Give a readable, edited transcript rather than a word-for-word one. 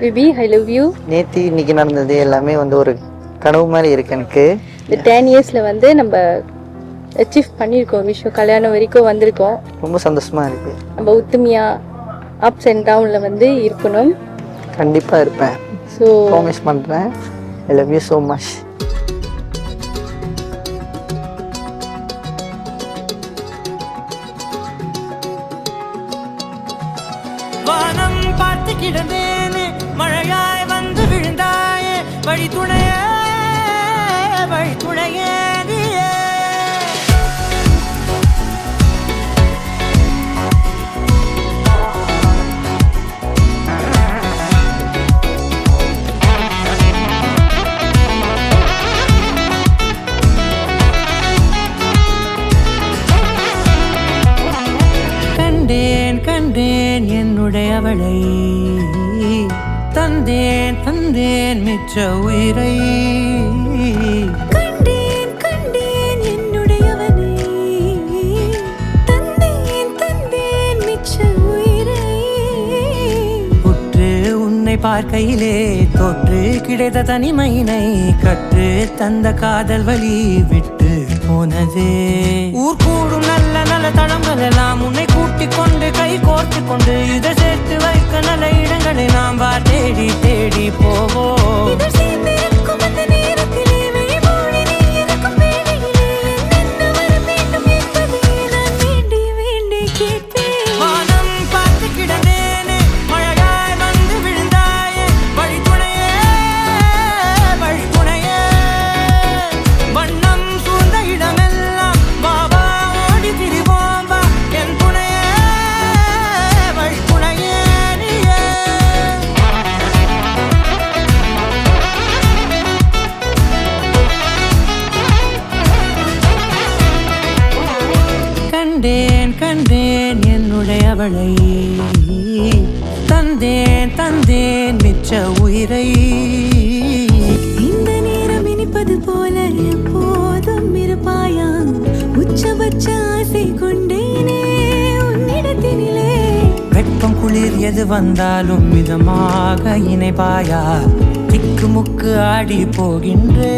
Baby I love you. நேற்று இன்னைக்கு நடந்தது எல்லாமே வந்து ஒரு கனவு மாதிரி இருக்கு எனக்கு. இந்த 10 இயர்ஸில் வந்து நம்ம அச்சீவ் பண்ணியிருக்கோம் விஷயம், கல்யாணம் வரைக்கும் வந்திருக்கோம். ரொம்ப சந்தோஷமா இருக்கு. நம்ம ஒத்துமையாக அப்ஸ் அண்ட் டவுனில் வந்து இருக்கணும். கண்டிப்பாக இருப்பேன். ஸோ ப்ராமிஸ் பண்ணுறேன். I love you so much. வானம் பார்த்து கிடந்தேனே, மழையாய் வந்து விழுந்தாயே, வழி துணையே வழி துணையே நீயே. கண்டேன் கண்டேன் என்னுடையவளை, தந்தேன் தந்தேன் மிச்ச உயிரை. கண்டேன் கண்டேன் என்னுடையவனை, தந்தேன் தந்தேன் மிச்ச உயிரை. உற்று உன்னை பார்க்கையிலே தோற்று கிடைத்த தனிமையினை, கற்று தந்த காதல் வழி விட்டு போனதே. ஊர் கூடும் நல்ல நல்ல தளங்கள் எல்லாம் உன்னை கூட்டிக் கொண்டு கை கோர்த்து கொண்டு இதை சேர்த்து வைக்க நல்ல இடங்களை நாம் தேடி தேடி போவோம். இதழ் சேர்ந்திருக்கும் அந்த நேரத்திலே விழிமூடி நீ இருக்கும் வேளையிலே என்னென்ன வர வேண்டும் என்பதை நான் வேண்டி வேண்டி கேட்பேன். வானம் பார்த்து கிடந்தேனே, மழையாய் வந்து விழுந்தாயே, வழி துணையே வழி துணையே. வண்ணம் சூழ்ந்த இடமெல்லாம் பாபா ஓடி திரிவோம் வா, என் துணையே வழி துணையே நீயே. கண்டேன் கண்டேன் என்னுடையவளை, தந்தேன் தந்தேன் மிச்ச உயிரை. இந்த நேரம் இனிப்பது போல எப்போதும் இருப்பாயா, உச்சபட்ச ஆசை கொண்டேனே உன்னிடத்தினிலே. வெப்பம் குளிர் எது வந்தாலும் மிதமாக இணைப்பாயா, திக்கு முக்கு ஆடி போகின்றே.